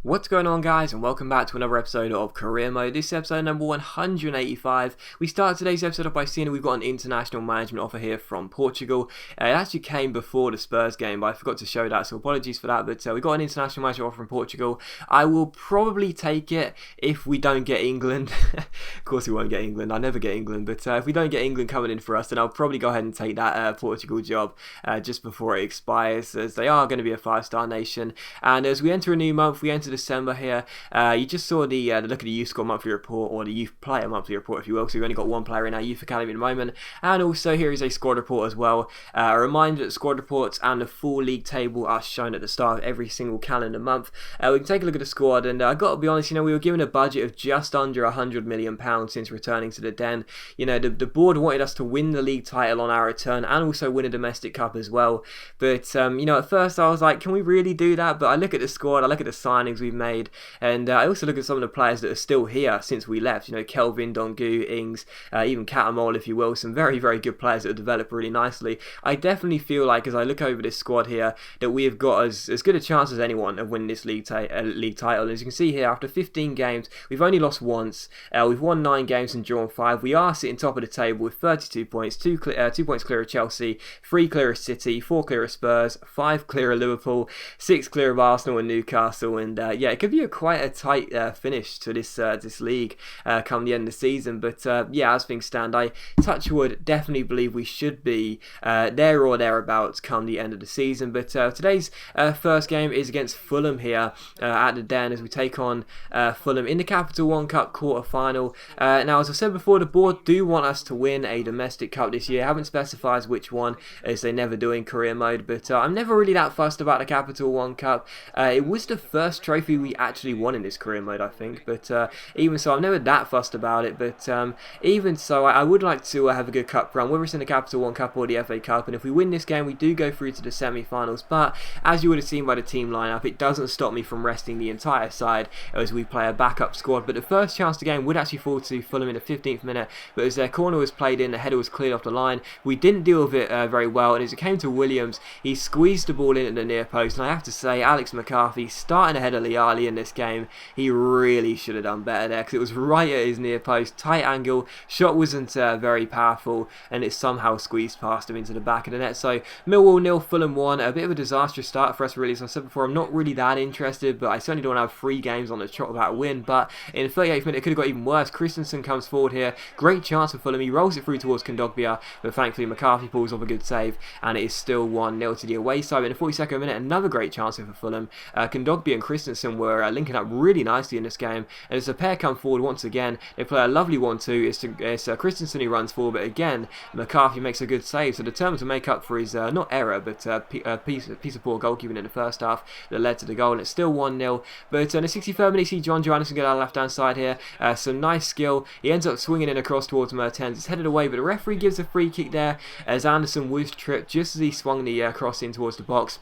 What's going on, guys, and welcome back to another episode of Career Mode. This is episode number 185. We start today's episode off by seeing we've got an international management offer here from Portugal. It actually came before the Spurs game, but I forgot to show that, so apologies for that. But we got an international management offer from Portugal. I will probably take it if we don't get England. Of course we won't get England, I never get England, but if we don't get England coming in for us, then I'll probably go ahead and take that Portugal job just before it expires, as they are going to be a 5-star nation. And as we enter a new month, we enter December here. You just saw the look at the youth score monthly report, or the youth player monthly report, if you will. So we've only got one player in our youth academy at the moment, and also here is a squad report as well. A reminder that squad reports and the full league table are shown at the start of every single calendar month. We can take a look at the squad, and I got to be honest, we were given a budget of just under £100 million since returning to the Den. The board wanted us to win the league title on our return and also win a domestic cup as well. But at first I was like, can we really do that? But I look at the squad, I look at the signings we've made, and I also look at some of the players that are still here since we left. Kelvin, Dongu, Ings, even Catamol, if you will. Some very, very good players that have developed really nicely. I definitely feel like, as I look over this squad here, that we have got as good a chance as anyone of winning this league title. As you can see here, after 15 games, we've only lost once. We've won 9 games and drawn 5. We are sitting top of the table with 32 points, 2 points clear of Chelsea, 3 clear of City, 4 clear of Spurs, 5 clear of Liverpool, 6 clear of Arsenal and Newcastle. And it could be quite a tight finish to this league come the end of the season. But as things stand, I, touch wood, definitely believe we should be there or thereabouts come the end of the season. But today's first game is against Fulham here at the Den, as we take on Fulham in the Capital One Cup quarter-final. Now, as I said before, the board do want us to win a domestic cup this year. Haven't specified which one, as they never do in career mode. But I'm never really that fussed about the Capital One Cup. It was the first trophy we actually won in this career mode, I think. But even so, I'm never that fussed about it. But even so, I would like to have a good cup run, whether it's in the Capital One Cup or the FA Cup. And if we win this game, we do go through to the semi-finals. But as you would have seen by the team lineup, it doesn't stop me from resting the entire side as we play a backup squad. But the first chance of the game would actually fall to Fulham in the 15th minute. But as their corner was played in, the header was cleared off the line. We didn't deal with it very well. And as it came to Williams, he squeezed the ball in at the near post. And I have to say, Alex McCarthy, starting ahead of Liali in this game, he really should have done better there, because it was right at his near post, tight angle, shot wasn't very powerful, and it somehow squeezed past him into the back of the net. So Millwall 0, Fulham 1, a bit of a disastrous start for us really. As I said before, I'm not really that interested, but I certainly don't have 3 games on the trot without a win. But in the 38th minute, it could have got even worse. Christensen comes forward here, great chance for Fulham, he rolls it through towards Kondogbia, but thankfully McCarthy pulls off a good save, and it is still 1-0 to the away side. In the 42nd minute, another great chance for Fulham. Kondogbia and Christensen were linking up really nicely in this game, and as the pair come forward once again, they play a lovely 1-2. It's Christensen who runs forward, but again McCarthy makes a good save, so determined to make up for his not error, but piece of poor goalkeeping in the first half that led to the goal, and it's still 1-0. But in the 63rd minute, you see John Johannesson get out left hand side here, some nice skill, he ends up swinging in across towards Mertens, it's headed away, but the referee gives a free kick there as Anderson was tripped just as he swung the cross in towards the box.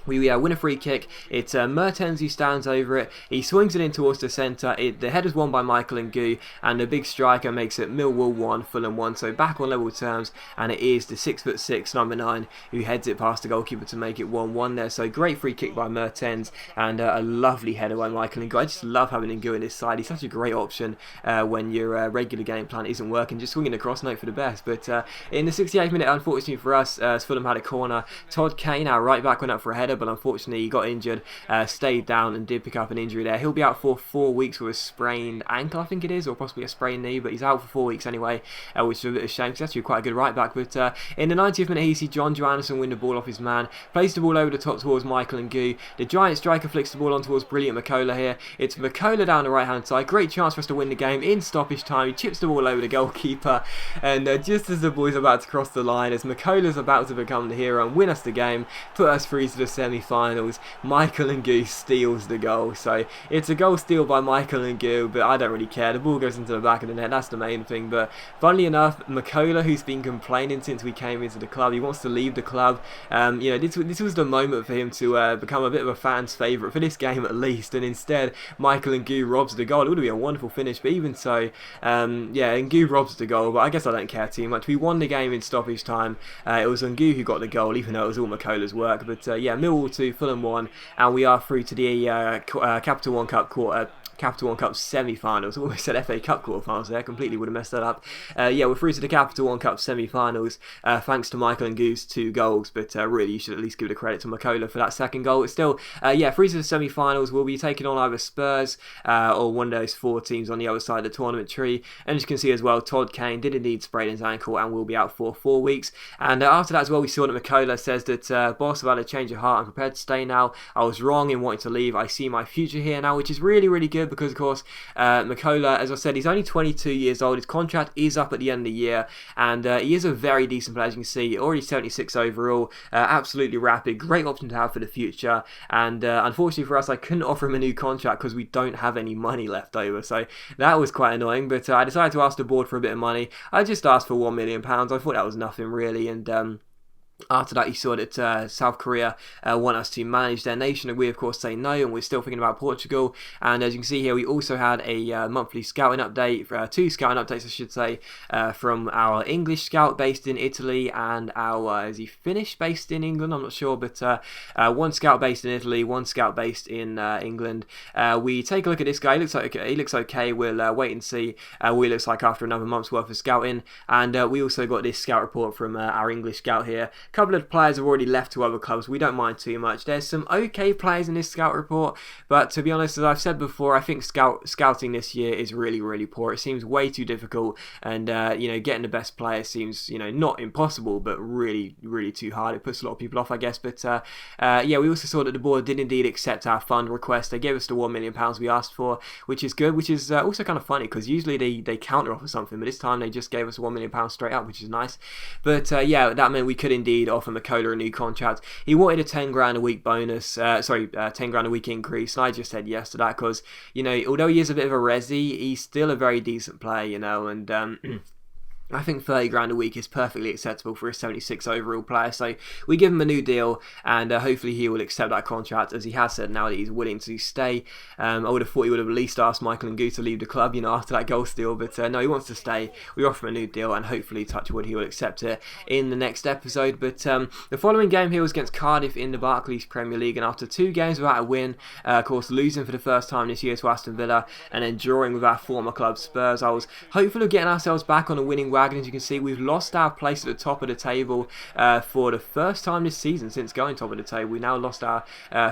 We win a free kick. It's Mertens who stands over it. He swings it in towards the centre. The header's won by Michael Ngu, and the big striker makes it Millwall 1, Fulham 1. So back on level terms, and it is the 6'6" number 9 who heads it past the goalkeeper to make it 1-1 there. So great free kick by Mertens, and a lovely header by Michael Ngu. I just love having Ngu in this side. He's such a great option when your regular game plan isn't working. Just swinging across, note for the best. But in the 68th minute, unfortunately for us, Fulham had a corner. Todd Kane, our right back, went up for a header, but unfortunately he got injured, stayed down and did pick up an injury there. He'll be out for 4 weeks with a sprained ankle, I think it is, or possibly a sprained knee, but he's out for 4 weeks anyway, which is a bit of a shame, because he's actually quite a good right back. But in the 90th minute, you see John Johannesson win the ball off his man, plays the ball over the top towards Michael Ngu. The giant striker flicks the ball on towards brilliant McCullough here. It's McCullough down the right hand side, great chance for us to win the game in stoppage time. He chips the ball over the goalkeeper, and just as the boys are about to cross the line, as McCullough's about to become the hero and win us the game, put us through to the semi-finals, Michael Ngu steals the goal. So it's a goal steal by Michael Ngu, but I don't really care. The ball goes into the back of the net, that's the main thing. But funnily enough, McCullough, who's been complaining since we came into the club, he wants to leave the club. This was the moment for him to become a bit of a fan's favourite for this game at least, and instead Michael Ngu robs the goal. It would have been a wonderful finish, but even so, Ngu robs the goal, but I guess I don't care too much. We won the game in stoppage time. It was Ngu who got the goal, even though it was all McCullough's work. But Millwall Millwall 2, Fulham 1, and we are through to the Capital One Cup Capital One Cup semi-finals. I almost said FA Cup quarter-finals there. Completely would have messed that up. Yeah, we're through to the Capital One Cup semi-finals thanks to Michael and Goose 2 goals. But really, you should at least give the credit to Makola for that second goal. It's still, yeah, through to the semi-finals. We'll be taking on either Spurs or one of those 4 teams on the other side of the tournament tree. And as you can see as well, Todd Kane did indeed sprain his ankle and will be out for 4 weeks. And after that as well, we saw that Makola says that boss, I've had a change of heart. I'm prepared to stay now. I was wrong in wanting to leave. I see my future here now, which is really, really good. Because, of course, Makola, as I said, he's only 22 years old. His contract is up at the end of the year, and he is a very decent player, as you can see. Already 76 overall, absolutely rapid, great option to have for the future. And unfortunately for us, I couldn't offer him a new contract because we don't have any money left over, so that was quite annoying. But I decided to ask the board for a bit of money. I just asked for £1 million. I thought that was nothing really, and after that, you saw that South Korea want us to manage their nation, and we of course say no, and we're still thinking about Portugal. And as you can see here, we also had a monthly scouting update, 2 scouting updates I should say, from our English scout based in Italy, and our, is he Finnish based in England? I'm not sure, but 1 scout based in Italy, 1 scout based in England. We take a look at this guy. He looks okay. We'll wait and see what he looks like after another month's worth of scouting. And we also got this scout report from our English scout here. A couple of players have already left to other clubs. We don't mind too much. There's some okay players in this scout report, but to be honest, as I've said before, I think scouting this year is really, really poor. It seems way too difficult, and you know, getting the best player seems, you know, not impossible, but really, really too hard. It puts a lot of people off, I guess. But yeah, we also saw that the board did indeed accept our fund request. They gave us the £1 million we asked for, which is good. Which is also kind of funny because usually they counter offer something, but this time they just gave us £1 million straight up, which is nice. But yeah, that meant we could indeed offer Makola a new contract. He wanted a 10 grand a week bonus, 10 grand a week increase, and I just said yes to that because, you know, although he is a bit of a resi, he's still a very decent player, you know, and I think 30 grand a week is perfectly acceptable for a 76 overall player, so we give him a new deal, and hopefully he will accept that contract, as he has said now that he's willing to stay. I would have thought he would have at least asked Michael and Gu to leave the club, you know, after that goal steal, but no, he wants to stay. We offer him a new deal, and hopefully, touch wood, he will accept it in the next episode. But the following game here was against Cardiff in the Barclays Premier League, and after 2 games without a win, of course losing for the first time this year to Aston Villa, and then drawing with our former club Spurs, I was hopeful of getting ourselves back on a winning wagon. As you can see, we've lost our place at the top of the table for the first time this season since going top of the table. We now lost our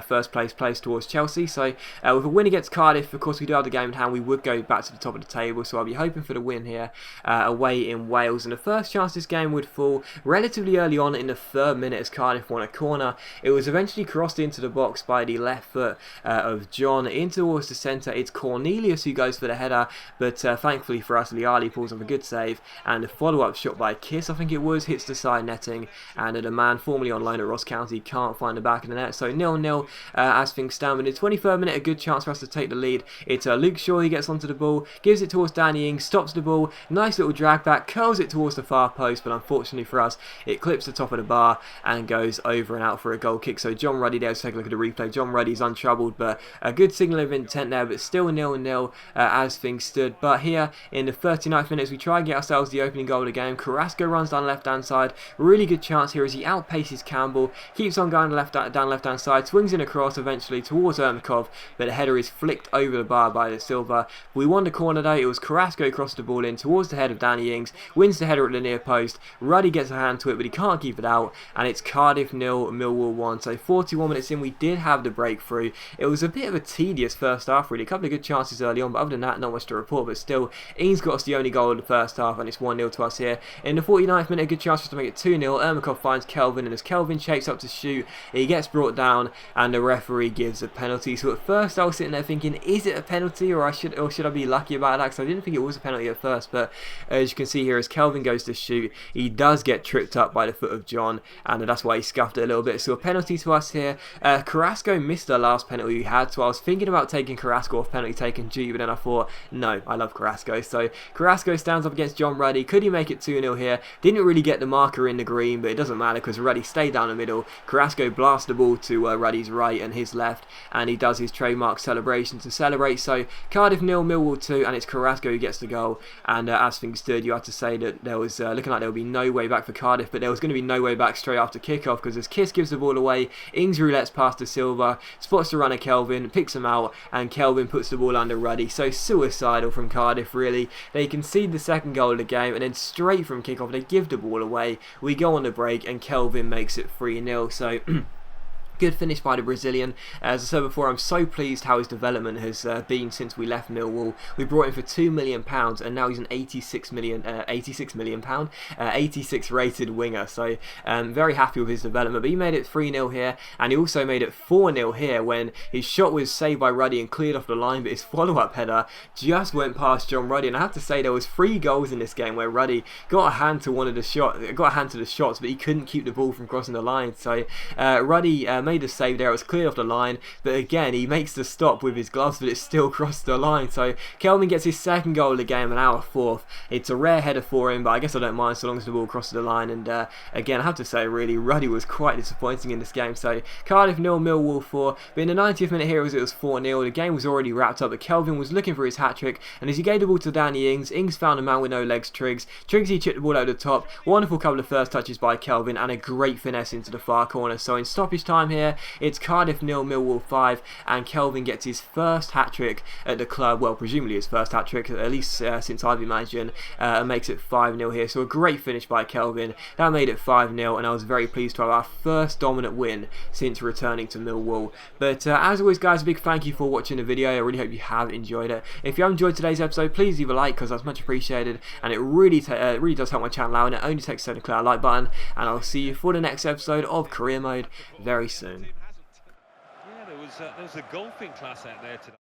first place towards Chelsea, so with a win against Cardiff, of course we do have the game in hand, we would go back to the top of the table, so I'll be hoping for the win here away in Wales. And the first chance this game would fall relatively early on in the 3rd minute as Cardiff won a corner. It was eventually crossed into the box by the left foot of John in towards the centre. It's Cornelius who goes for the header, but thankfully for us, Liali pulls off a good save, and the follow-up shot by Kiss, I think it was, hits the side netting, and the man formerly on loan at Ross County can't find the back of the net. So 0-0 as things stand. In the 23rd minute, a good chance for us to take the lead. It's Luke Shaw, he gets onto the ball, gives it towards Danny Ings, stops the ball, nice little drag back, curls it towards the far post, but unfortunately for us, it clips the top of the bar and goes over and out for a goal kick. So John Ruddy there, let's take a look at the replay. John Ruddy's untroubled, but a good signal of intent there, but still 0-0 as things stood. But here in the 39th minute, we try and get ourselves the opening goal of the game. Carrasco runs down left hand side, really good chance here as he outpaces Campbell, keeps on going down left hand side, swings in across eventually towards Ermakov, but the header is flicked over the bar by the Silva. We won the corner though. It was Carrasco crossed the ball in towards the head of Danny Ings, wins the header at the near post. Ruddy gets a hand to it, but he can't keep it out, and it's Cardiff 0, Millwall 1. So 41 minutes in, we did have the breakthrough. It was a bit of a tedious first half really, a couple of good chances early on, but other than that, not much to report. But still, Ings got us the only goal of the first half, and it's 1-0 to us here. In the 49th minute, a good chance for us to make it 2-0. Ermakov finds Kelvin, and as Kelvin shapes up to shoot, he gets brought down, and the referee gives a penalty. So at first I was sitting there thinking, is it a penalty, or should I be lucky about that? Because I didn't think it was a penalty at first, but as you can see here, as Kelvin goes to shoot, he does get tripped up by the foot of John, and that's why he scuffed it a little bit. So a penalty to us here. Carrasco missed the last penalty he had, so I was thinking about taking Carrasco off penalty taken due, but then I thought, no, I love Carrasco. So Carrasco stands up against John Ruddy. could he make it 2-0 here? Didn't really get the marker in the green, but it doesn't matter because Ruddy stayed down the middle. Carrasco blasts the ball to Ruddy's right and his left, and he does his trademark celebration to celebrate. So Cardiff 0, Millwall 2, and it's Carrasco who gets the goal. And as things stood, you had to say that there was looking like there would be no way back for Cardiff, but there was going to be no way back straight after kickoff, because as Kiss gives the ball away, Ings roulettes past to Silva, spots the runner Kelvin, picks him out, and Kelvin puts the ball under Ruddy. So suicidal from Cardiff, really. They concede the second goal of the game, and then straight from kickoff they give the ball away. We go on the break, and Kelvin makes it 3-0. So good finish by the Brazilian. As I said before, I'm so pleased how his development has been since we left Millwall. We brought him for £2 million, and now he's an 86 rated winger. So very happy with his development. But he made it 3-0 here, and he also made it 4-0 here when his shot was saved by Ruddy and cleared off the line, but his follow-up header just went past John Ruddy. And I have to say, there was 3 goals in this game where Ruddy got a hand to the shots, but he couldn't keep the ball from crossing the line. So Ruddy made a save there, it was cleared off the line, but again he makes the stop with his gloves, but it still crossed the line. So Kelvin gets his second goal of the game, and our 4th. It's a rare header for him, but I guess I don't mind so long as the ball crosses the line. And again, I have to say, really, Ruddy was quite disappointing in this game. So Cardiff 0, Millwall 4, but in the 90th minute here it was 4-0. The game was already wrapped up, but Kelvin was looking for his hat-trick, and as he gave the ball to Danny Ings, Ings found a man with no legs, Triggs he chipped the ball over the top. Wonderful couple of first touches by Kelvin, and a great finesse into the far corner. So in stoppage time here, it's Cardiff 0, Millwall 5, and Kelvin gets his first hat-trick at the club, well, presumably his first hat-trick, at least since I've been managing, and makes it 5-0 here. So a great finish by Kelvin. That made it 5-0, and I was very pleased to have our first dominant win since returning to Millwall. But as always, guys, a big thank you for watching the video. I really hope you have enjoyed it. If you have enjoyed today's episode, please leave a like, because that's much appreciated, and it really does help my channel out, and it only takes a second to click that like button, and I'll see you for the next episode of Career Mode very soon. There was a golfing class out there today.